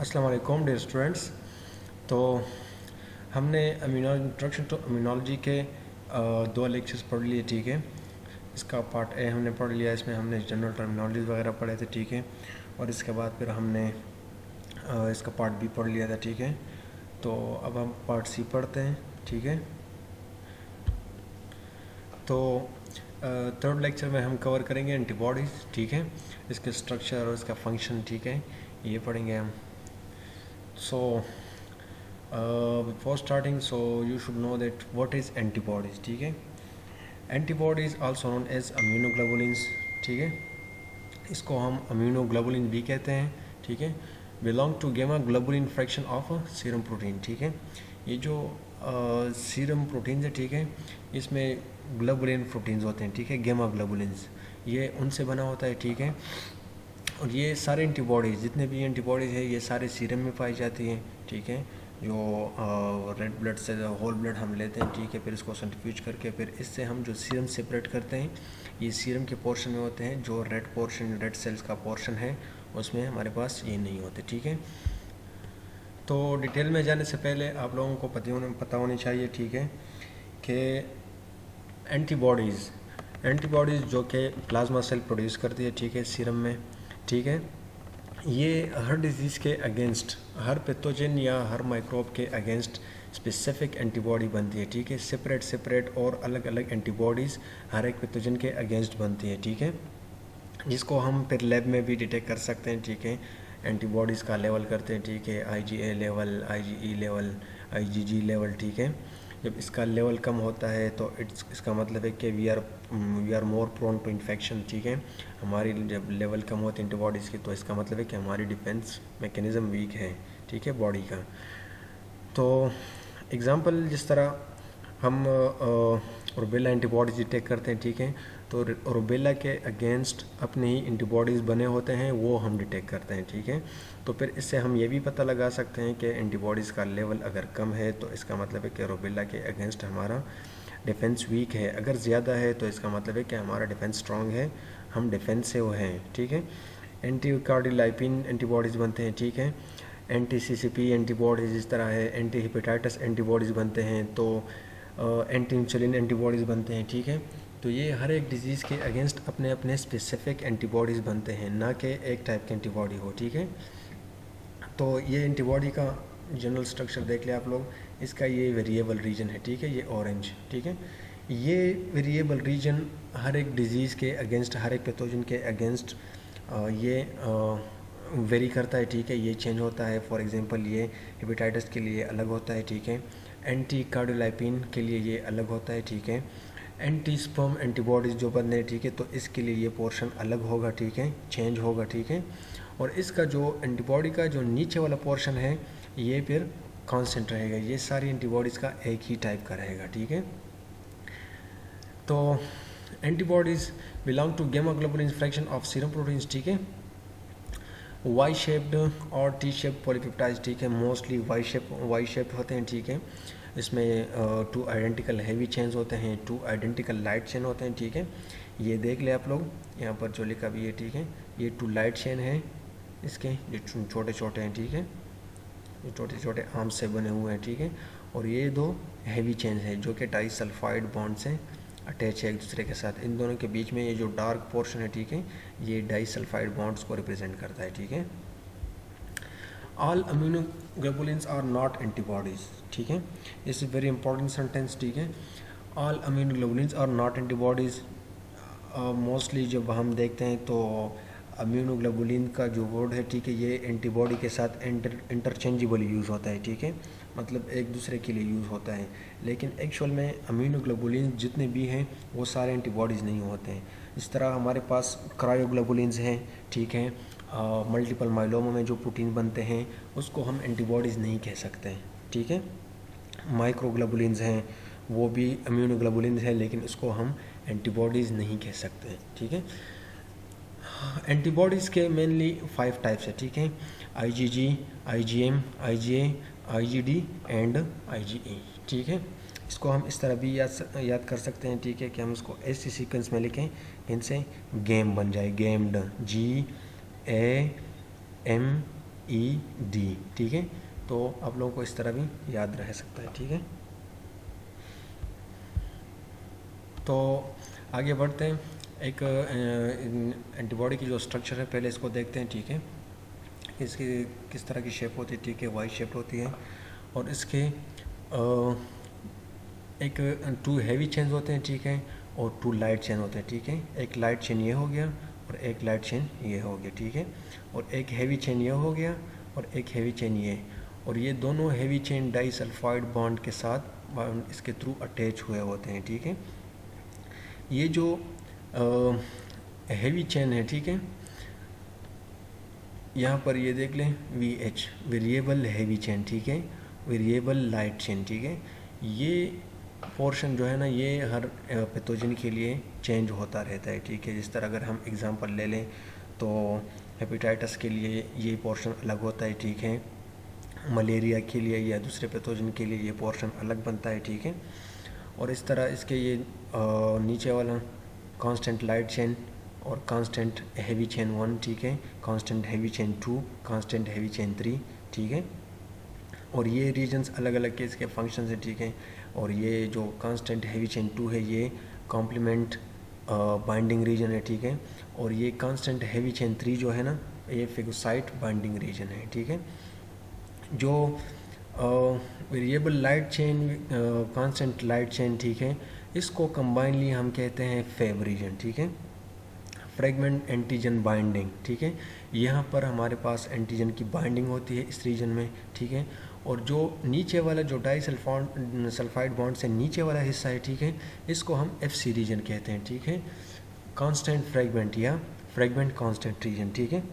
अस्सलाम वालेकुम dear students. तो हमने इंट्रोडक्शन टू इम्यूनोलॉजी के दो लेक्चर्स पढ़ लिए, ठीक है। इसका पार्ट ए हमने पढ़ लिया, इसमें हमने जनरल टर्मिनोलॉजी वगैरह पढ़े थे, ठीक है। और इसके बाद फिर हमने इसका पार्ट बी पढ़ लिया था, ठीक है। तो अब हम पार्ट सी पढ़ते हैं, ठीक है। तो थर्ड लेक्चर में हम कवर करेंगे एंटीबॉडीज़, ठीक है। इसके स्ट्रक्चर और इसका फंक्शन, ठीक है, ये पढ़ेंगे हम। So before starting, so you should know that what is antibodies, ठीक है। Antibodies also known as immunoglobulins, ठीक है। इसको हम immunoglobulin भी कहते हैं, ठीक है। बिलोंग टू गेमा globulin fraction of serum protein, ठीक है। ये जो सीरम प्रोटीन है, ठीक है, इसमें ग्लोबुलिन प्रोटीन्स होते हैं, ठीक है, गेमा ग्लोबुलिन्स, ये उनसे बना होता है, ठीक है। और ये सारे एंटीबॉडीज़, जितने भी एंटीबॉडीज़ है, ये सारे सीरम में पाई जाती हैं, ठीक है। जो रेड ब्लड से होल ब्लड हम लेते हैं, ठीक है, फिर इसको सेंट्रीफ्यूज करके फिर इससे हम जो सीरम सेपरेट करते हैं, ये सीरम के पोर्शन में होते हैं। जो रेड पोर्शन, रेड सेल्स का पोर्शन है, उसमें हमारे पास ये नहीं होते, ठीक है। तो डिटेल में जाने से पहले आप लोगों को पता होनी चाहिए, ठीक है, कि एंटीबॉडीज़ जो कि प्लाज्मा सेल प्रोड्यूस करती है, ठीक है, सीरम में, ठीक है। ये हर डिजीज़ के अगेंस्ट, हर पैथोजन या हर माइक्रोब के अगेंस्ट स्पेसिफिक एंटीबॉडी बनती है, ठीक है। सेपरेट और अलग अलग एंटीबॉडीज़ हर एक पैथोजन के अगेंस्ट बनती है, ठीक है, जिसको हम फिर लैब में भी डिटेक्ट कर सकते हैं, ठीक है। एंटीबॉडीज़ का लेवल करते हैं, ठीक है, IgA level, IgE level, IgG level, ठीक है। जब इसका लेवल कम होता है तो इसका मतलब है कि we are more prone to infection, ठीक है। हमारी जब लेवल कम होती है एंटीबॉडीज़ की, तो इसका मतलब है कि हमारी डिफेंस मैकेनिज़्म वीक है, ठीक है, बॉडी का। तो एग्ज़ाम्पल, जिस तरह हम रूबेला एंटीबॉडीज़ डिटेक्ट करते हैं, ठीक है, तो रूबेला के अगेंस्ट अपने ही एंटीबॉडीज़ बने होते हैं, वो हम डिटेक्ट करते हैं, ठीक है। तो फिर इससे हम ये भी पता लगा सकते हैं कि एंटीबॉडीज़ का लेवल अगर कम है तो इसका मतलब है कि रूबेला के अगेंस्ट हमारा डिफेंस वीक है। अगर ज़्यादा है तो इसका मतलब है कि हमारा डिफेंस स्ट्रॉन्ग है, हम डिफेंसिव हैं, ठीक है। एंटीकार्डियोलाइपिन एंटीबॉडीज़ बनते हैं, ठीक है। एंटी-CCP एंटीबॉडीज़ इस तरह है, एंटी हेपेटाइटिस एंटीबॉडीज़ बनते हैं, तो एंटी इंसुलिन एंटीबॉडीज़ बनते हैं, ठीक है। तो ये हर एक डिजीज़ के अगेंस्ट अपने अपने स्पेसिफिक एंटीबॉडीज़ बनते हैं, ना कि एक टाइप की एंटीबॉडी हो, ठीक है। तो ये एंटीबॉडी का जनरल स्ट्रक्चर देख लिया आप लोग। इसका ये वेरिएबल रीजन है, ठीक है, ये ऑरेंज, ठीक है। ये वेरिएबल रीजन हर एक डिजीज़ के अगेंस्ट, हर एक पैथोजन के अगेंस्ट ये वेरी करता है, ठीक है, ये चेंज होता है। फॉर एग्जांपल, ये हेपेटाइटिस के लिए अलग होता है, ठीक है। एंटी कार्डियोलाइपिन के लिए ये अलग होता है, ठीक है। एंटी स्पर्म एंटीबॉडीज़ जो बनते हैं, ठीक है, तो इसके लिए ये पोर्शन अलग होगा, ठीक है, चेंज होगा, ठीक है। और इसका जो एंटीबॉडी का जो नीचे वाला पोर्शन है, ये फिर कांस्टेंट रहेगा। ये सारी एंटीबॉडीज़ का एक ही टाइप का रहेगा, ठीक है। तो एंटीबॉडीज़ बिलोंग टू गेमा globulin fraction of serum proteins, ठीक है। वाई शेप्ड और टी शेप्ड पॉलीपेप्टाइड्स, ठीक है, मोस्टली वाई शेप्ड होते हैं, ठीक है। इसमें 2 आइडेंटिकल हैवी चेन्स होते हैं, 2 आइडेंटिकल लाइट चेन होते हैं, ठीक है। ये देख ले आप लोग, यहाँ पर जो लिखा भी है, ठीक है, ये 2 लाइट चेन है इसके, जो छोटे छोटे हैं, ठीक है, जो छोटे छोटे आर्म से बने हुए हैं, ठीक है। और ये 2 हैवी चेन्स हैं जो कि डाइसल्फाइड बॉन्ड से अटैच है एक दूसरे के साथ। इन दोनों के बीच में ये जो डार्क पोर्शन है, ठीक है, ये डाइसल्फाइड बॉन्ड्स को रिप्रेजेंट करता है, ठीक है। All immunoglobulins are not antibodies, ठीक है, this is very important sentence, ठीक है। All immunoglobulins are not antibodies. Mostly जब हम देखते हैं तो इम्यूनोग्लोबुलिन का जो वर्ड है, ठीक है, ये एंटीबॉडी के साथ इंटरचेंजेबल यूज़ होता है, ठीक है, मतलब एक दूसरे के लिए यूज़ होता है। लेकिन एक्चुअल में इम्यूनोग्लोबुलिन जितने भी हैं वो सारे एंटीबॉडीज़ नहीं होते हैं। इस तरह हमारे पास क्रायोग्लोबुलिन्स हैं, ठीक है। मल्टीपल माइलोमा में जो प्रोटीन बनते हैं उसको हम एंटीबॉडीज़ नहीं कह सकते हैं, ठीक है। माइक्रोग्लोबुलिन्स हैं, वो भी इम्यूनोग्लोबुलिन्स हैं, लेकिन उसको हम एंटीबॉडीज़ नहीं कह सकते हैं, ठीक है। एंटीबॉडीज़ के मेनली 5 टाइप्स है, ठीक है, IgG, IgM, IgA, IgD and IgE, ठीक है। इसको हम इस तरह भी याद कर सकते हैं, ठीक है, कि हम इसको ऐसे सीक्वेंस में लिखें, इनसे गेम बन जाए, गेम्ड, GAM ठीक है। तो आप लोगों को इस तरह भी याद रह सकता है, ठीक है। तो आगे बढ़ते हैं, एक एंटीबॉडी की जो स्ट्रक्चर है पहले इसको देखते हैं, ठीक है। इसकी किस तरह की शेप होती है, ठीक है, वाई शेप होती है। और इसके एक 2 हैवी चेन होते हैं, ठीक है, और 2 लाइट चेन होते हैं, ठीक है। एक लाइट चेन ये हो गया और एक लाइट चेन ये हो गया, ठीक है। और एक हैवी चेन ये हो गया और एक हैवी चेन ये, और ये दोनों हैवी चेन डाइसल्फाइड बॉन्ड के साथ इसके थ्रू अटैच हुए होते हैं, ठीक है। ये जो हैवी चेन है, ठीक है, यहाँ पर ये देख लें VH, वेरिएबल हैवी चेन, ठीक है, वेरिएबल लाइट चेन, ठीक है। ये पोर्शन जो है ना, ये हर पैथोजन के लिए चेंज होता रहता है, ठीक है। जिस तरह अगर हम एग्जांपल ले लें तो हेपेटाइटिस के लिए ये पोर्शन अलग होता है, ठीक है। मलेरिया के लिए या दूसरे पैथोजन के लिए ये पोर्शन अलग बनता है, ठीक है। और इस तरह इसके ये नीचे वाला कांस्टेंट लाइट चेन और कांस्टेंट हैवी चेन 1, ठीक है, constant heavy chain 2, constant heavy chain 3, ठीक है। और ये रीजन्स अलग अलग के इसके फंक्शन है, ठीक है। और ये जो कांस्टेंट हैवी चेन 2 है ये कॉम्प्लीमेंट बाइंडिंग रीजन है, ठीक है। और ये कांस्टेंट हैवी चेन 3 जो है ना, ये फेगोसाइट बाइंडिंग रीजन है, ठीक है। जो variable light chain, constant light chain, ठीक है, इसको कंबाइनली हम कहते हैं फेब रीजन, ठीक है, फ्रेगमेंट एंटीजन बाइंडिंग, ठीक है। यहाँ पर हमारे पास एंटीजन की बाइंडिंग होती है इस रीजन में, ठीक है। और जो नीचे वाला जो डाइसल्फाइड बॉन्ड से नीचे वाला हिस्सा है, ठीक है, इसको हम FC रीजन कहते हैं, ठीक है, कांस्टेंट फ्रेगमेंट या फ्रेगमेंट कांस्टेंट रीजन, ठीक है।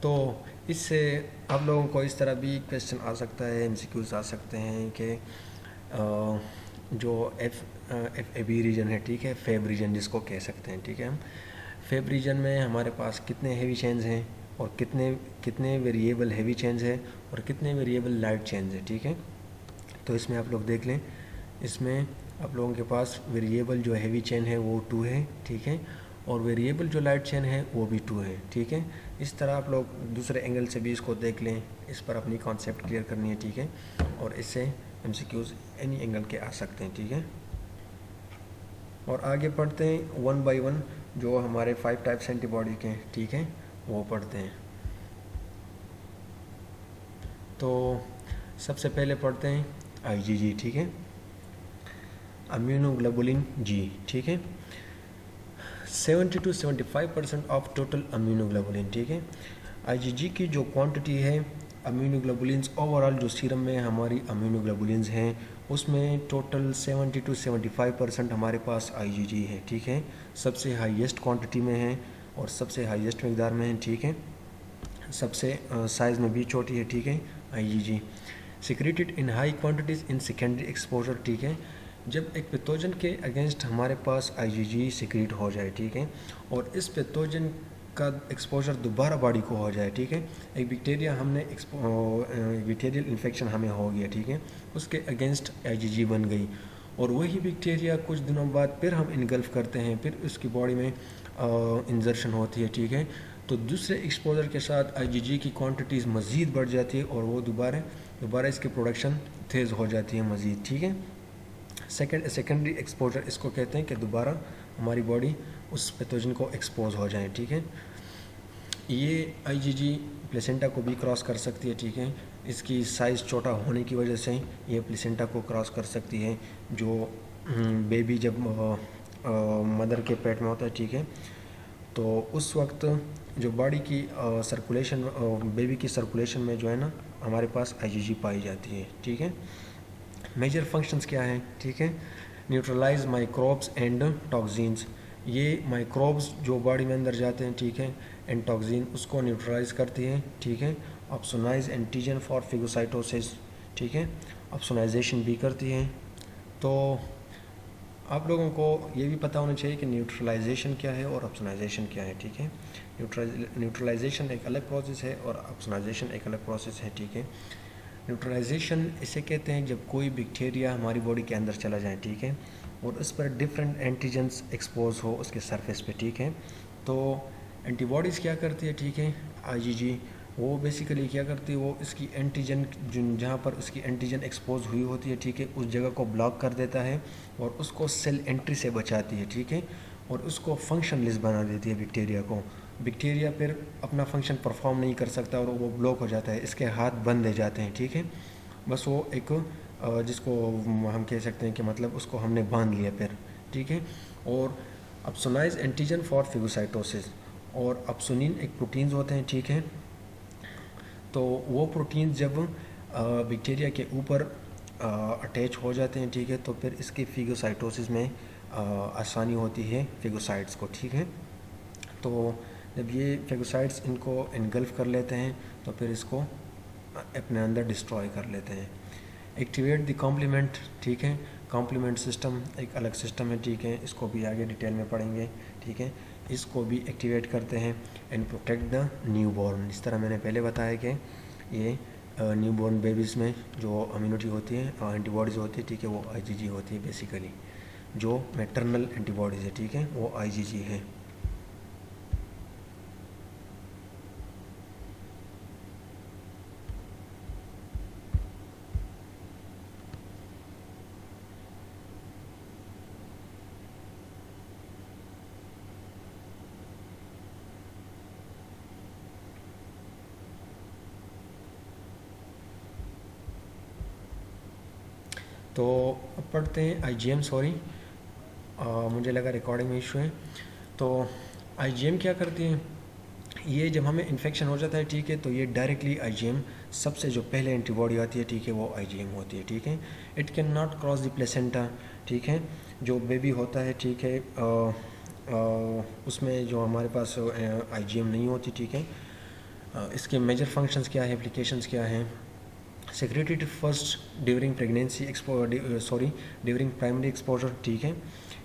तो इससे आप लोगों को इस तरह भी क्वेश्चन आ सकता है, MCQs आ सकते हैं कि जो FAB रीजन है, ठीक है, फेब रीजन जिसको कह सकते हैं, ठीक है। हम फेब रीजन में हमारे पास कितने हैवी चेन्स हैं और कितने वेरिएबल हैवी चेन्स हैं और कितने वेरिएबल लाइट चेन्स हैं, ठीक है। तो इसमें आप लोग देख लें, इसमें आप लोगों के पास वेरिएबल जो हैवी चेन है वो 2 है, ठीक है, और वेरिएबल जो लाइट चेन है वो भी 2 है, ठीक है। इस तरह आप लोग दूसरे एंगल से भी इसको देख लें, इस पर अपनी कॉन्सेप्ट क्लियर करनी है, ठीक है। और इससे MCQs एनी एंगल के आ सकते हैं, ठीक है। और आगे पढ़ते हैं 1 by 1 जो हमारे 5 टाइप्स एंटीबॉडी के हैं, ठीक है, वो पढ़ते हैं। तो सबसे पहले पढ़ते हैं IgG, ठीक है, इम्यूनोग्लोबुलिन G, ठीक है, 70 to 75% ऑफ टोटल इम्यूनोग्लोबुलिन, ठीक है। IgG की जो क्वांटिटी है इम्यूनोग्लोबुलिन्स ओवरऑल जो सीरम में हमारी इम्यूनोग्लोबुलिन्स हैं उसमें टोटल 70 to 75% हमारे पास IgG है, ठीक है, सबसे हाईएस्ट क्वांटिटी में है और सबसे हाईएस्ट मकदार में है, ठीक है, सबसे साइज़ में भी छोटी है, ठीक है, IgG secreted in high quantities in secondary exposure, ठीक है। जब एक पैथोजन के अगेंस्ट हमारे पास IgG सिक्रेट हो जाए, ठीक है, और इस पैथोजन का एक्सपोजर दोबारा बॉडी को हो जाए, ठीक है, एक बैक्टीरिया बैक्टीरियल इन्फेक्शन हमें हो गया, ठीक है, उसके अगेंस्ट IgG बन गई और वही बैक्टीरिया कुछ दिनों बाद फिर हम इनगल्फ करते हैं, फिर उसकी बॉडी में इंजर्शन होती है, ठीक है, तो दूसरे एक्सपोजर के साथ IgG की क्वांटिटीज़ मज़ीद बढ़ जाती है और वो दोबारा इसकी प्रोडक्शन तेज़ हो जाती है मज़ीद, ठीक है। सेकेंडरी एक्सपोजर इसको कहते हैं कि दोबारा हमारी बॉडी उस पैथोजन को एक्सपोज हो जाए, ठीक है। ये IgG प्लेसेंटा को भी क्रॉस कर सकती है, ठीक है, इसकी साइज़ छोटा होने की वजह से ये प्लेसेंटा को क्रॉस कर सकती है, जो बेबी जब मदर के पेट में होता है, ठीक है, तो उस वक्त जो बॉडी की सर्कुलेशन बेबी की सर्कुलेशन में जो है ना हमारे पास IgG पाई जाती है, ठीक है। मेजर फंक्शंस क्या हैं, ठीक है, न्यूट्रलाइज माइक्रोब्स एंड टॉक्सिन्स, ये माइक्रोब्स जो बॉडी में अंदर जाते हैं, ठीक है, एंड टॉक्सिन उसको न्यूट्रलाइज करती है, ठीक है, ऑप्सोनाइज एंटीजन फॉर फिगोसाइटोसिस, ठीक है, ऑप्सोनाइजेशन भी करती है। तो आप लोगों को ये भी पता होना चाहिए कि न्यूट्रलाइजेशन क्या है और ऑप्सोनाइजेशन क्या है, ठीक है। न्यूट्रलाइजेशन एक अलग प्रोसेस है और ऑप्सोनाइजेशन एक अलग प्रोसेस है, ठीक है। न्यूट्रलाइजेशन इसे कहते हैं जब कोई बैक्टीरिया हमारी बॉडी के अंदर चला जाए, ठीक है, और उस पर डिफरेंट एंटीजन्स एक्सपोज हो उसके सरफेस पे, ठीक है, तो एंटीबॉडीज़ क्या करती है, ठीक है, IgG, वो बेसिकली क्या करती है, वो इसकी एंटीजन जहाँ पर उसकी एंटीजन एक्सपोज हुई होती है, ठीक है, उस जगह को ब्लॉक कर देता है और उसको सेल एंट्री से बचाती है, ठीक है, और उसको फंक्शनलेस बना देती है बैक्टीरिया को। बैक्टीरिया फिर अपना फंक्शन परफॉर्म नहीं कर सकता और वो ब्लॉक हो जाता है, इसके हाथ बंद हो जाते हैं, ठीक है। बस वो एक जिसको हम कह सकते हैं कि मतलब उसको हमने बांध लिया फिर, ठीक है। और अपसोनाइज एंटीजन फॉर फेगोसाइटोसिस, और अपसोनिन एक प्रोटीन्स होते हैं, ठीक है। तो वो प्रोटीन जब बैक्टीरिया के ऊपर अटैच हो जाते हैं, ठीक है, तो फिर इसकी फेगोसाइटोसिस में आसानी होती है फेगोसाइट्स को, ठीक है। तो जब ये फेगोसाइट्स इनको इनगल्फ कर लेते हैं तो फिर इसको अपने अंदर डिस्ट्रॉय कर लेते हैं। एक्टिवेट द कॉम्प्लीमेंट, ठीक है, कॉम्प्लीमेंट सिस्टम एक अलग सिस्टम है, ठीक है, इसको भी आगे डिटेल में पढ़ेंगे, ठीक है। इसको भी एक्टिवेट करते हैं and protect the new born. इस तरह मैंने पहले बताया कि ये न्यू बॉर्न बेबीज़ में जो इम्यूनिटी होती है, एंटीबॉडीज़ होती है, ठीक है, वो IgG होती है बेसिकली। जो मैटरनल एंटीबॉडीज़ है, ठीक है, वो IgG है। तो अब पढ़ते हैं IgM, सॉरी मुझे लगा रिकॉर्डिंग में इशू है। तो IgM क्या करती है, ये जब हमें इन्फेक्शन हो जाता है, ठीक है, तो ये डायरेक्टली IgM सबसे जो पहले एंटीबॉडी आती है, ठीक है, वो IgM होती है, ठीक है। It can not cross the placenta, ठीक है, जो बेबी होता है, ठीक है, उसमें जो हमारे पास IgM नहीं होती, ठीक है। इसके मेजर फंक्शंस क्या है, एप्लीकेशंस क्या हैं। Secreted first during pregnancy during primary exposure, ठीक है,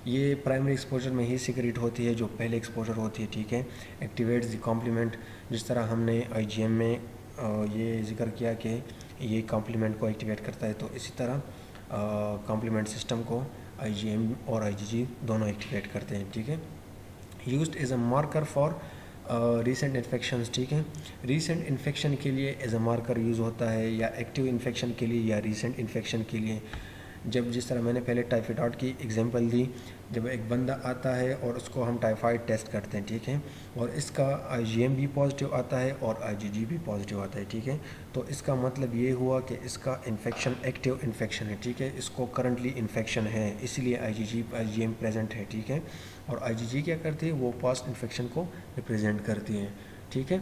ये प्राइमरी एक्सपोजर में ही सिक्रेट होती है जो पहले एक्सपोजर होती है, ठीक है। एक्टिवेट्स द कॉम्प्लीमेंट, जिस तरह हमने IgM में ये जिक्र किया कि ये कॉम्प्लीमेंट को एक्टिवेट करता है, तो इसी तरह कॉम्प्लीमेंट सिस्टम को IgM और IgG दोनों एक्टिवेट करते हैं, ठीक है। Used as a marker for recent infections, ठीक है, रीसेंट इन्फेक्शन के लिए एज अ मार्कर यूज़ होता है, या एक्टिव इन्फेक्शन के लिए या रीसेंट इन्फेक्शन के लिए। जब जिस तरह मैंने पहले टाइफाइड की एग्जांपल दी, जब एक बंदा आता है और उसको हम टाइफाइड टेस्ट करते हैं, ठीक है, और इसका IgM भी पॉजिटिव आता है और IgG भी पॉजिटिव आता है, ठीक है, तो इसका मतलब ये हुआ कि इसका इन्फेक्शन एक्टिव इन्फेक्शन है, ठीक है, इसको करंटली इन्फेक्शन है, इसलिए IgM प्रेजेंट है, ठीक है। और IgG क्या करती है, वो पास्ट इन्फेक्शन को रिप्रेजेंट करती है, ठीक है।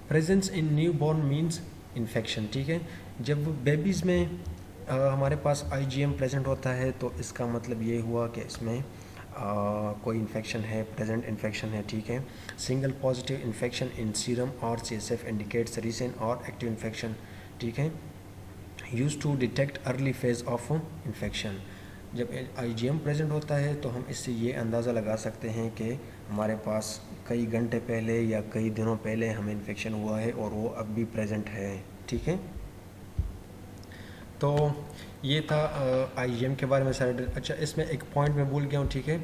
Presence in new born means infection, ठीक है, जब बेबीज़ में हमारे पास IgM प्रेजेंट होता है तो इसका मतलब ये हुआ कि इसमें कोई इन्फेक्शन है, प्रेजेंट इन्फेक्शन है, ठीक है। Single positive infection in serum और CSF इंडिकेट्स रीसेंट और एक्टिव इन्फेक्शन, ठीक है। Use to detect early phase of infection, जब IgM प्रेजेंट होता है तो हम इससे ये अंदाज़ा लगा सकते हैं कि हमारे पास कई घंटे पहले या कई दिनों पहले हमें इन्फेक्शन हुआ है और वो अब भी प्रेजेंट है, ठीक है। तो ये था IgM के बारे में सारे। अच्छा, इसमें एक पॉइंट मैं भूल गया हूँ, ठीक है,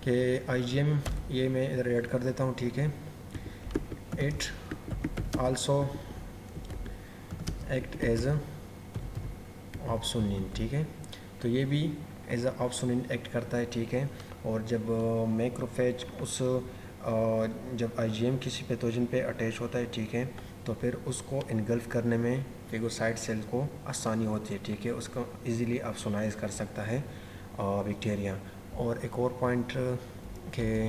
कि IgM ये मैं इधर ऐड कर देता हूँ, ठीक है। It also act as opsonin, ठीक है, तो ये भी एज अ ऑप्सोनिन एक्ट करता है, ठीक है। और जब मैक्रोफेज उस जब IgM किसी पैथोजन पे अटैच होता है, ठीक है, तो फिर उसको इनगल्फ करने में फेगोसाइट सेल को आसानी होती है, ठीक है, उसको इजीली ऑप्सोनाइज कर सकता है बैक्टीरिया। और एक और पॉइंट के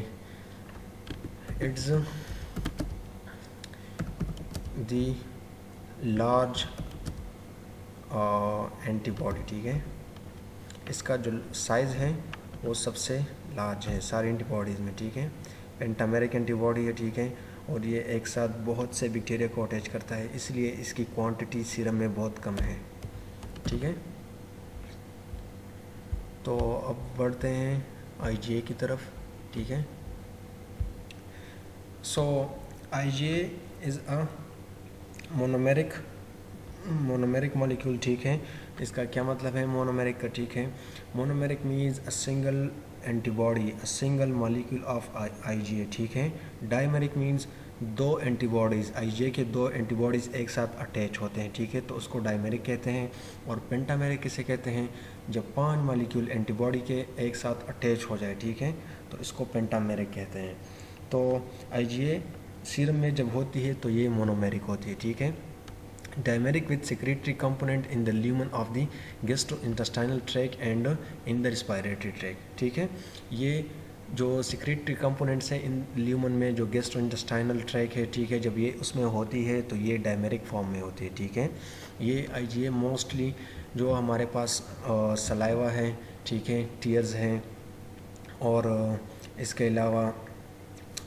इट्स द लार्ज एंटीबॉडी, ठीक है, इसका जो साइज़ है वो सबसे लार्ज है सारी एंटीबॉडीज़ में, ठीक है। पेंटामेरिक एंटीबॉडी है, ठीक है, और ये एक साथ बहुत से बैक्टीरिया को अटैच करता है, इसलिए इसकी क्वांटिटी सीरम में बहुत कम है, ठीक है। तो अब बढ़ते हैं IgA की तरफ, ठीक है। सो IgA is a monomeric molecule, ठीक है। इसका क्या मतलब है मोनोमेरिक का, ठीक है। Monomeric means a single antibody a single molecule of IgA, ठीक है। डायमेरिक मीन्स दो एंटीबॉडीज़, IgA के दो एंटीबॉडीज़ एक साथ अटैच होते हैं, ठीक है, तो उसको डायमेरिक कहते हैं। और पेंटामेरिक किसे कहते हैं, जब 5 मॉलिक्यूल एंटीबॉडी के एक साथ अटैच हो जाए, ठीक है, तो इसको पेंटामेरिक कहते हैं। तो IgA सीरम में जब होती है तो ये मोनोमेरिक होती है, ठीक है। Dimeric with secretary component in the lumen of the gastrointestinal tract and in the respiratory track, ठीक है। ये जो सेक्रेटरी कंपोनेंट्स हैं इन ल्यूमन में, जो गैस्ट्रोइंटेस्टाइनल ट्रैक है, ठीक है, जब ये उसमें होती है तो ये डायमेरिक फॉर्म में होती है, ठीक है। ये IgA मोस्टली जो हमारे पास सलाइवा है, ठीक है, टीयर्स हैं, और इसके अलावा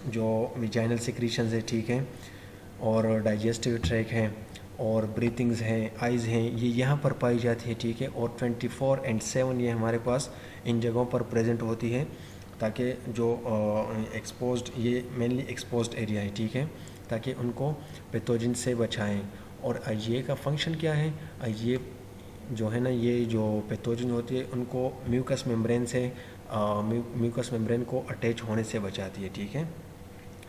जो विजाइनल सिक्रीशंस है, ठीक है, और डाइजेस्टिव ट्रैक है, और ब्रीथिंग्स हैं, आइज़ हैं, ये यहाँ पर पाई जाती है, ठीक है। और 24 और 7 ये हमारे पास इन जगहों पर प्रेजेंट होती है, ताकि जो एक्सपोज्ड, ये मेनली एक्सपोज्ड एरिया है, ठीक है, ताकि उनको पैथोजन से बचाएं। और IgA का फंक्शन क्या है, IgA जो है ना, ये जो पैथोजन होती है उनको म्यूकस मेम्ब्रेन से म्यूकस मेम्ब्रेन को अटैच होने से बचाती है, ठीक है।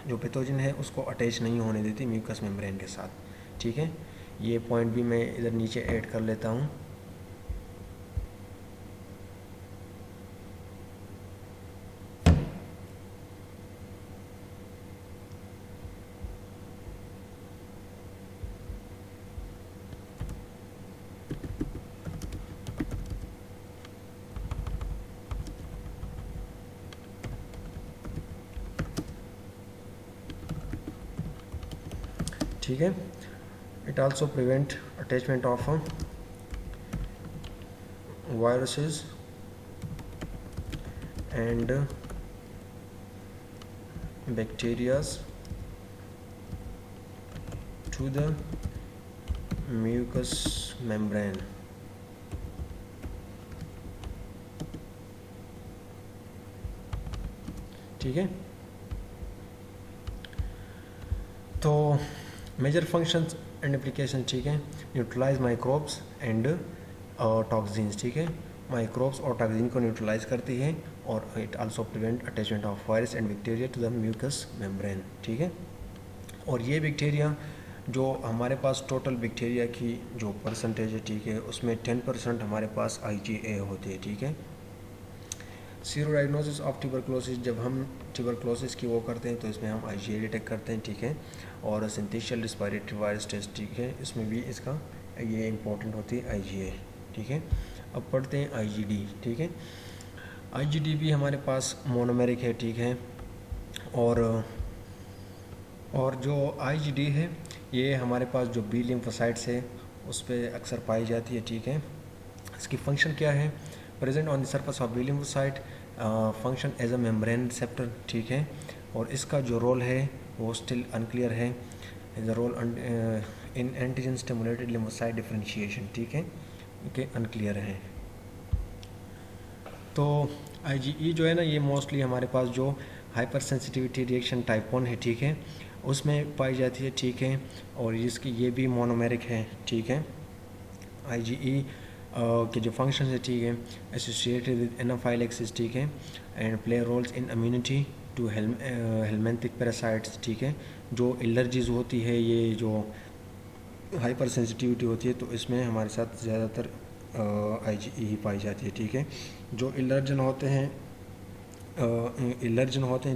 जो पैथोजन है उसको अटैच नहीं होने देती म्यूकस मेम्ब्रेन के साथ, ठीक है। ये पॉइंट भी मैं इधर नीचे ऐड कर लेता हूँ। ठीक है। It also prevent attachment of viruses and bacteria to the mucous membrane, ठीक है। तो मेजर फंक्शंस एंड एप्लीकेशन, ठीक है, न्यूट्रलाइज माइक्रोब्स एंड टॉक्सिन्स, ठीक है, माइक्रोब्स और टॉक्सिन को न्यूट्रलाइज करती है, और it also prevent attachment of virus and bacteria to the mucous membrane, ठीक है। और ये बैक्टीरिया जो हमारे पास टोटल बैक्टीरिया की जो परसेंटेज है, ठीक है, उसमें 10% हमारे पास IgA होती है, ठीक है। सीरो डायग्नोसिस ऑफ ट्यूबरक्लोसिस, जब हम ट्यूबरक्लोसिस की वो करते हैं तो इसमें हम IgA डिटेक्ट करते हैं, ठीक है। और सिंथेशियल रिस्पायरेटरी वायरस टेस्ट, ठीक है, इसमें भी इसका ये इंपॉर्टेंट होती है IgA, ठीक है। अब पढ़ते हैं IgD, ठीक है। IgD भी हमारे पास मोनोमेरिक है, ठीक है। और जो IgD है ये हमारे पास जो बी लिम्फोसाइट्स है उस पर अक्सर पाई जाती है, ठीक है। इसकी फंक्शन क्या है, present on the surface of B lymphocyte, function as a membrane receptor, ठीक है। और इसका जो रोल है वो स्टिल अनक्लियर है, as a role in antigen stimulated lymphocyte differentiation, ठीक है, के अनक्लियर है। तो IgE जो है ना, ये मोस्टली हमारे पास जो हाइपर सेंसिटिविटी रिएक्शन टाइप 1 है, ठीक है, उसमें पाई जाती है, ठीक है। और इसकी ये भी मोनोमेरिक है, ठीक है। IgE के जो फंक्शन है, ठीक है, एसोसिएटेड विद एनाफाइलेक्सिस, ठीक है, and play roles in immunity to helminthic parasites, ठीक है। जो एलर्जीज होती है, ये जो हाइपर सेंसिटिविटी होती है, तो इसमें हमारे साथ ज़्यादातर IgE ही पाई जाती है, ठीक है। जो एलर्जन होते हैं,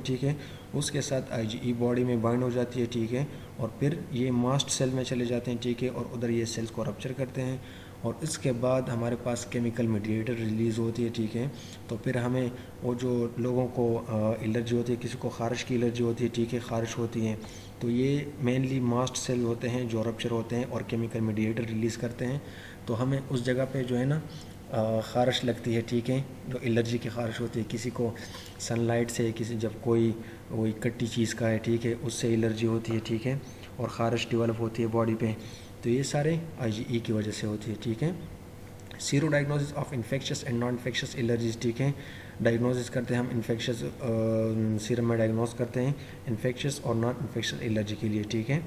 ठीक है, उसके साथ IgE बॉडी में बाइंड हो जाती है, ठीक है। और फिर ये मास्ट सेल में चले जाते हैं, ठीक है, और उधर ये सेल्स को रप्चर करते हैं, और इसके बाद हमारे पास केमिकल मीडिएटर रिलीज़ होती है, ठीक है। तो फिर हमें वो जो लोगों को एलर्जी होती है, किसी को खारिश की एलर्जी होती है, ठीक है, खारिश होती है, तो ये मेनली मास्ट सेल होते हैं जो रप्चर होते हैं और केमिकल मीडिएटर रिलीज़ करते हैं। तो हमें उस जगह पे जो है ना खारिश लगती है, ठीक है, जो एलर्जी की खारिश होती है, किसी को सनलाइट से, किसी जब कोई वही कट्टी चीज़ का है, ठीक है, उससे एलर्जी होती है, ठीक है, और खारिश डेवलप होती है बॉडी पे, तो ये सारे IgE की वजह से होती है, ठीक है। Sero diagnosis of infectious and non infectious allergies, ठीक है, डायग्नोसिस करते हैं हम इन्फेक्शस सीरम में डायग्नोस करते हैं इन्फेक्शस और नॉन इन्फेक्शस एलर्जी के लिए, ठीक है।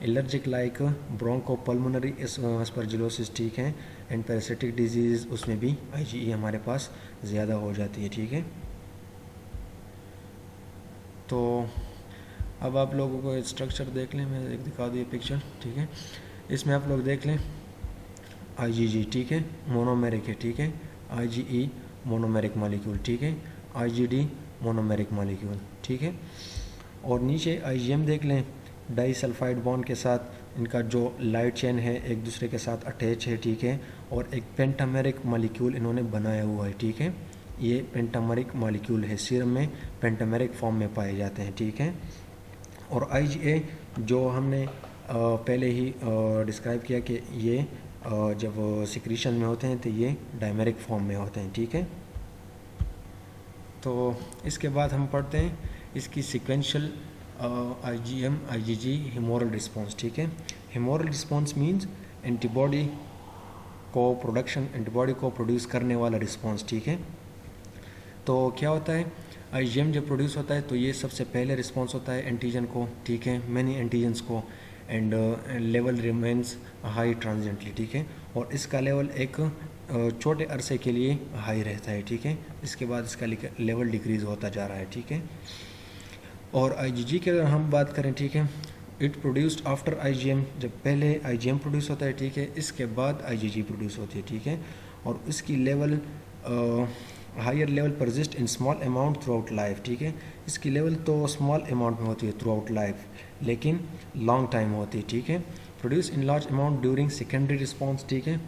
एलर्जिक लाइक ब्रोंकोपल्मोनरी एस्परजिलोसिस, ठीक है, एंड पैरासिटिक डिजीज़, उसमें भी IgE हमारे पास ज़्यादा हो जाती है, ठीक है। तो अब आप लोगों को स्ट्रक्चर देख लें, मैं एक दिखा दूँ ये पिक्चर, ठीक है। इसमें आप लोग देख लें IgG, ठीक है, मोनोमेरिक है, ठीक है, IgE मोनोमेरिक मॉलिक्यूल, ठीक है, IgD मोनोमेरिक मॉलिक्यूल, ठीक है। और नीचे IgM देख लें, डाई सल्फाइड बॉन्ड के साथ इनका जो लाइट चेन है एक दूसरे के साथ अटैच है, ठीक है, और एक पेंटामेरिक मॉलिक्यूल इन्होंने बनाया हुआ है, ठीक है। ये पेंटामेरिक मॉलिक्यूल है, सीरम में पेंटामेरिक फॉर्म में पाए जाते हैं, ठीक है। और IgA जो हमने पहले ही डिस्क्राइब किया कि ये जब सिक्रीशन में होते हैं तो ये डायमेरिक फॉर्म में होते हैं, ठीक है। तो इसके बाद हम पढ़ते हैं इसकी sequential IgM IgG humoral response, ठीक है। ह्यूमोरल रिस्पॉन्स मीन्स एंटीबॉडी को प्रोड्यूस करने वाला रिस्पॉन्स, ठीक है। तो क्या होता है, IgM जब प्रोड्यूस होता है तो ये सबसे पहले रिस्पॉन्स होता है एंटीजन को, ठीक है, मैनी एंटीजन्स को, and level remains high transiently, ठीक है। और इसका लेवल एक छोटे अरसे के लिए हाई रहता है, ठीक है। इसके बाद इसका लेवल डिक्रीज होता जा रहा है, ठीक है। और IgG की अगर हम बात करें, ठीक है, इट प्रोड्यूस्ड आफ्टर IgM, जब पहले IgM प्रोड्यूस होता है, ठीक है, इसके बाद IgG प्रोड्यूस होती है, ठीक है। और इसकी level higher level persist in small amount throughout life, ठीक है। इसकी लेवल तो स्मॉल अमाउंट में होती है थ्रू आउट लाइफ, लेकिन लॉन्ग टाइम होती है, ठीक है। Produce in large amount during secondary response, ठीक है,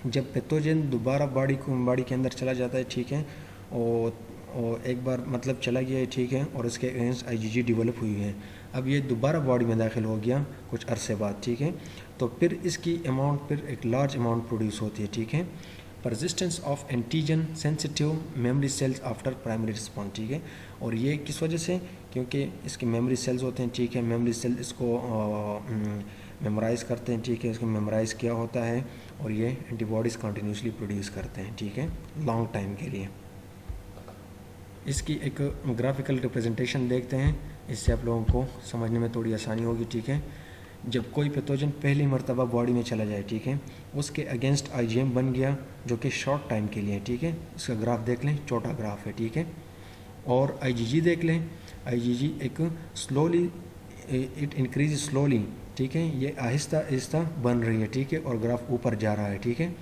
जब पैथोजन दोबारा बॉडी के अंदर चला जाता है, ठीक है, और एक बार मतलब चला गया है, ठीक है, और इसके अगेंस्ट IgG डेवलप हुई है, अब ये दोबारा बॉडी में दाखिल हो गया कुछ अरसे बाद, ठीक है, तो फिर इसकी अमाउंट फिर एक लार्ज अमाउंट प्रोड्यूस होती है, ठीक है। Persistence of antigen sensitive memory cells after primary response, ठीक है। और ये किस वजह से, क्योंकि इसके मेमोरी सेल्स होते हैं, ठीक है, मेमोरी सेल इसको मेमोराइज़ करते हैं, ठीक है, इसको मेमोराइज़ किया होता है और ये एंटीबॉडीज़ कंटिन्यूसली प्रोड्यूस करते हैं, ठीक है, लॉन्ग टाइम के लिए। इसकी एक ग्राफिकल रिप्रेजेंटेशन देखते हैं, इससे आप लोगों को समझने में थोड़ी आसानी होगी, ठीक है। जब कोई पैथोजन पहली मर्तबा बॉडी में चला जाए, ठीक है, उसके अगेंस्ट IgM बन गया जो कि शॉर्ट टाइम के लिए, ठीक है, इसका ग्राफ देख लें, छोटा ग्राफ है, ठीक है। और IgG देख लें, IgG एक स्लोली इट इंक्रीज स्लोली, ठीक है, ये आहिस्ता आहिस्ता बन रही है, ठीक है, और ग्राफ ऊपर जा रहा है, ठीक है,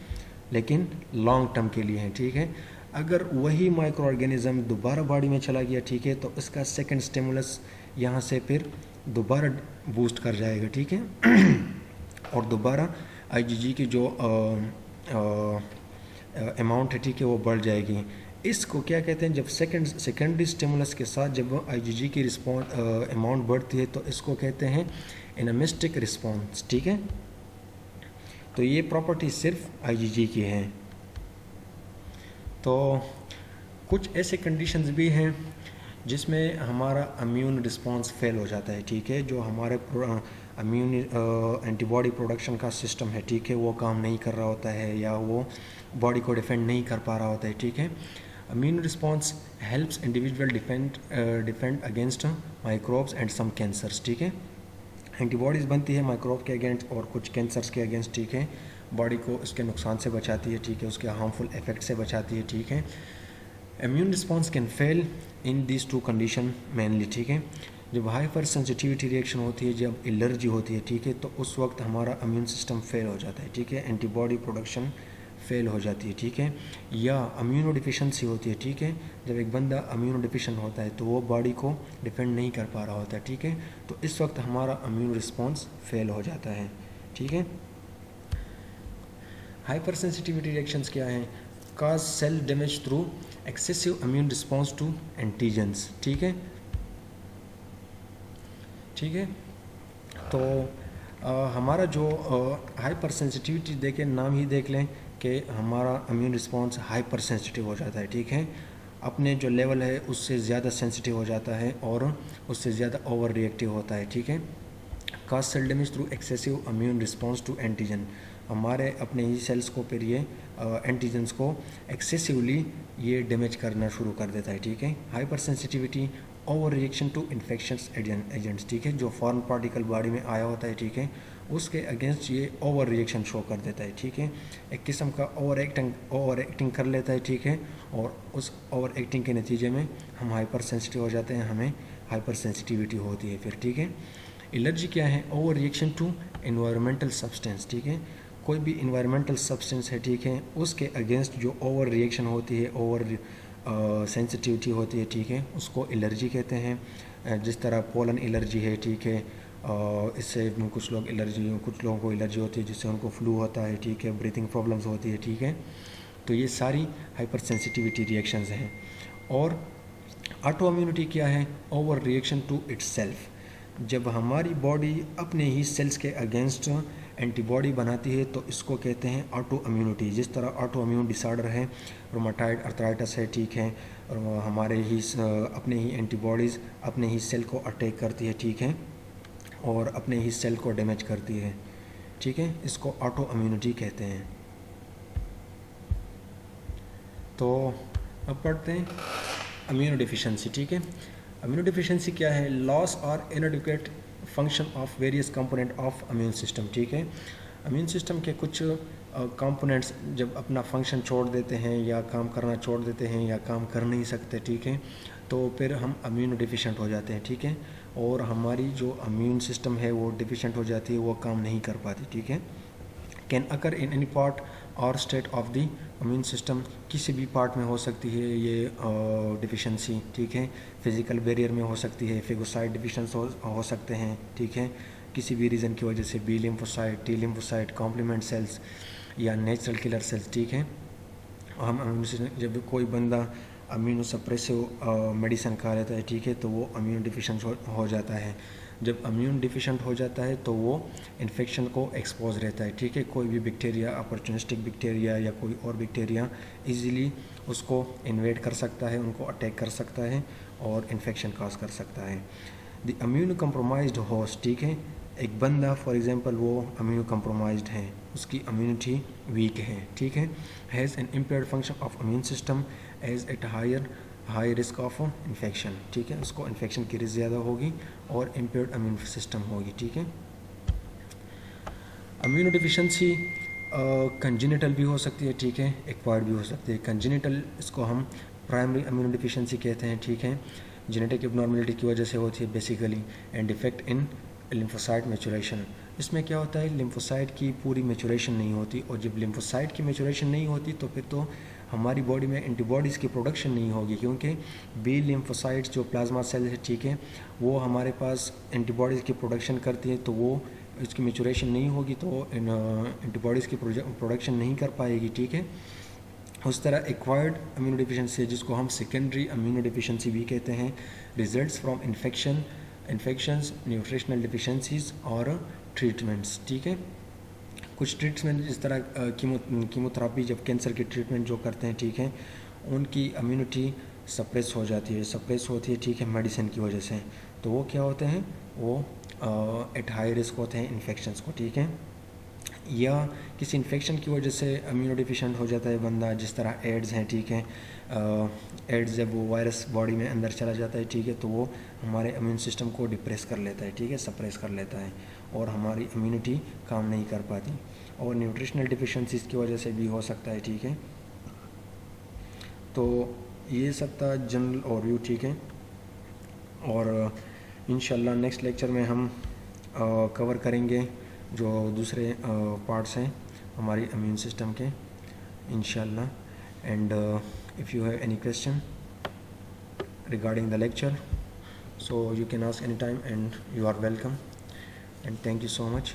लेकिन लॉन्ग टर्म के लिए है, ठीक है। अगर वही माइक्रो ऑर्गेनिज्म दोबारा बॉडी में चला गया, ठीक है, तो इसका सेकंड स्टिमुलस यहाँ से फिर दोबारा बूस्ट कर जाएगा, ठीक है, और दोबारा IgG की जो अमाउंट है, ठीक है, वो बढ़ जाएगी। इसको क्या कहते हैं, जब सेकेंडरी स्टिमुलस के साथ जब IgG की रिस्पॉन्स अमाउंट बढ़ती है तो इसको कहते हैं एनामिस्टिक रिस्पॉन्स, ठीक है। तो ये प्रॉपर्टी सिर्फ IgG की है। तो कुछ ऐसे कंडीशंस भी हैं जिसमें हमारा इम्यून रिस्पॉन्स फेल हो जाता है, ठीक है, जो हमारे इम्यून एंटीबॉडी प्रोडक्शन का सिस्टम है, ठीक है, वो काम नहीं कर रहा होता है या वो बॉडी को डिफेंड नहीं कर पा रहा होता है, ठीक है। Immune response helps individual defend against microbes and some cancers, ठीक है। एंटीबॉडीज़ बनती है माइक्रोब के अगेंस्ट और कुछ कैंसर्स के अगेंस्ट, ठीक है, बॉडी को उसके नुकसान से बचाती है, ठीक है, उसके हार्मफुल इफेक्ट से बचाती है, ठीक है। Immune response can fail in this two condition mainly, ठीक है। जब हाइपर सेंसिटिविटी रिएक्शन होती है, जब एलर्जी होती है, ठीक है, तो उस वक्त हमारा इम्यून सिस्टम फेल हो जाता है, ठीक है, एंटीबॉडी प्रोडक्शन फेल हो जाती है, ठीक है, या इम्यूनो डिफिशेंसी होती है, ठीक है, जब एक बंदा इम्यूनो डिफिशेंट होता है तो वो बॉडी को डिफेंड नहीं कर पा रहा होता है, ठीक है, तो इस वक्त हमारा इम्यून रिस्पॉन्स फेल हो जाता है, ठीक है। हाइपर सेंसिटिविटी रिएक्शंस क्या हैं, cause cell damage through excessive immune response to antigens, ठीक है, ठीक है। तो हमारा जो हाइपर सेंसिटिविटी देखें, नाम ही देख लें कि हमारा इम्यून रिस्पॉन्स हाइपर सेंसिटिव हो जाता है, ठीक है, अपने जो लेवल है उससे ज़्यादा सेंसिटिव हो जाता है और उससे ज़्यादा ओवर रिएक्टिव होता है, ठीक है। Cause cell damage through excessive immune response to antigen, हमारे अपने ही सेल्स को फिर ये एंटीजन्स को एक्सेसिवली ये डैमेज करना शुरू कर देता है, ठीक है। Hypersensitivity over reaction to infections agents, ठीक है, जो फॉरेन पार्टिकल बॉडी में आया होता है, ठीक है, उसके अगेंस्ट ये ओवर रिएक्शन शो कर देता है, ठीक है, एक किस्म का ओवर एक्टिंग कर लेता है, ठीक है, और उस ओवर एक्टिंग के नतीजे में हम हाइपर सेंसिटिव हो जाते हैं, हमें हाइपर सेंसिटिविटी होती है फिर, ठीक है। एलर्जी क्या है? Over reaction to environmental substance, ठीक है। कोई भी इन्वायरमेंटल सब्सटेंस है, ठीक है, उसके अगेंस्ट जो ओवर रिएक्शन होती है, ओवर सेंसिटिविटी होती है, ठीक है, उसको एलर्जी कहते हैं। जिस तरह पोलन एलर्जी है, ठीक है, इससे कुछ लोगों को एलर्जी होती है जिससे उनको फ्लू होता है, ठीक है, ब्रीथिंग प्रॉब्लम्स होती है, ठीक है। तो ये सारी हाइपर सेंसिटिविटी रिएक्शंस हैं। और ऑटो इम्यूनिटी क्या है? Over reaction to its self, जब हमारी बॉडी अपने ही सेल्स के अगेंस्ट एंटीबॉडी बनाती है तो इसको कहते हैं ऑटो इम्यूनिटी। जिस तरह ऑटो इम्यून डिसऑर्डर है, रोमाटाइड अर्थराइटिस है, ठीक है, और हमारे ही अपने ही एंटीबॉडीज़ अपने ही सेल को अटैक करती है, ठीक है, और अपने ही सेल को डैमेज करती है, ठीक है, इसको ऑटो इम्यूनिटी कहते हैं। तो अब पढ़ते हैं इम्यूनो डिफिशिएंसी, ठीक है। इम्यूनो डिफिशिएंसी क्या है? लॉस और इनएडिक्वेट function of various component of immune system, ठीक है। इम्यून सिस्टम के कुछ कंपोनेंट्स जब अपना फंक्शन छोड़ देते हैं या काम करना छोड़ देते हैं या काम कर नहीं सकते, ठीक है, तो फिर हम इम्यूनो डिफिशिएंट हो जाते हैं, ठीक है, और हमारी जो इम्यून सिस्टम है वो डिफिशिएंट हो जाती है, वो काम नहीं कर पाती, ठीक है। Can occur in any part or state of the immune system, किसी भी पार्ट में हो सकती है ये डिफिशिएंसी, ठीक है। फिजिकल बैरियर में हो सकती है, फेगोसाइट डिफिशिएंस हो सकते हैं, ठीक है, किसी भी रीज़न की वजह से, B lymphocyte, T lymphocyte, complement cells या नेचुरल किलर सेल्स, ठीक है। हम जब कोई बंदा इम्यूनो सप्रेसिव मेडिसिन खा लेता है, ठीक है, तो वो इम्यून डिफिशिएंट हो जाता है। जब इम्यून डिफिशिएंट हो जाता है तो वो इन्फेक्शन को एक्सपोज रहता है, ठीक है। कोई भी बैक्टीरिया, अपॉर्चुनिस्टिक बैक्टीरिया या कोई और बैक्टीरिया इजीली उसको इन्वेड कर सकता है, उनको अटैक कर सकता है और इन्फेक्शन काज कर सकता है। द इम्यूनो कंप्रोमाइज्ड होस्ट, ठीक है, एक बंदा फॉर एग्जांपल वो इम्यूनो कंप्रोमाइज्ड है, उसकी इम्यूनिटी वीक है, ठीक है, has an impaired function of immune system as at high risk of infection, ठीक है, उसको इन्फेक्शन की रिस्क ज़्यादा होगी और इम्पेयर्ड इम्यून सिस्टम होगी, ठीक है। इम्यूनो डिफिशिएंसी कंजेनिटल भी हो सकती है, ठीक है, एक्वायर्ड भी हो सकती है। कंजेनिटल इसको हम प्राइमरी इम्यूनो डिफिशिएंसी कहते हैं, ठीक है, जेनेटिक एबनॉर्मेलिटी की वजह से होती है basically, and defect in lymphocyte maturation. इसमें क्या होता है? लिम्फोसाइट की पूरी मैचुरेशन नहीं होती, और जब लिम्फोसाइट की मैचुरेशन नहीं होती तो फिर तो हमारी बॉडी में एंटीबॉडीज़ की प्रोडक्शन नहीं होगी, क्योंकि बी लिम्फोसाइट्स जो प्लाज्मा सेल है, ठीक है, वो हमारे पास एंटीबॉडीज़ की प्रोडक्शन करती है, तो वो इसकी मैचुरेशन नहीं होगी तो एंटीबॉडीज़ की प्रोडक्शन नहीं कर पाएगी, ठीक है। उस तरह एक्वायर्ड इम्यूनो डिफिशिएंसी जिसको हम सेकेंडरी इम्यूनो डिफिशिएंसी भी कहते हैं, results from infections, nutritional deficiencies और ट्रीटमेंट्स, ठीक है। कुछ ट्रीटमेंट जिस तरह कीमोथेरेपी, जब कैंसर की ट्रीटमेंट जो करते हैं, ठीक है, उनकी इम्यूनिटी सप्रेस हो जाती है, सप्रेस होती है, ठीक है, मेडिसिन की वजह से, तो वो क्या होते हैं? वो एट हाई रिस्क होते हैं इन्फेक्शंस को, ठीक है। या किसी इन्फेक्शन की वजह से इम्यूनो डिफिशिएंट हो जाता है बंदा, जिस तरह एड्स हैं, ठीक है, एड्स जब वो वायरस बॉडी में अंदर चला जाता है, ठीक है, तो वो हमारे इम्यून सिस्टम को डिप्रेस कर लेता है, ठीक है, सप्रेस कर लेता है और हमारी इम्यूनिटी काम नहीं कर पाती। और न्यूट्रिशनल डिफिशिएंसीज की वजह से भी हो सकता है, ठीक है। तो ये सब था जनरल ओवरव्यू, ठीक है, और इंशाल्लाह नेक्स्ट लेक्चर में हम कवर करेंगे जो दूसरे पार्ट्स हैं हमारी इम्यून सिस्टम के, इंशाल्लाह। And if you have any question regarding the lecture, so you can ask anytime and you are welcome, and thank you so much.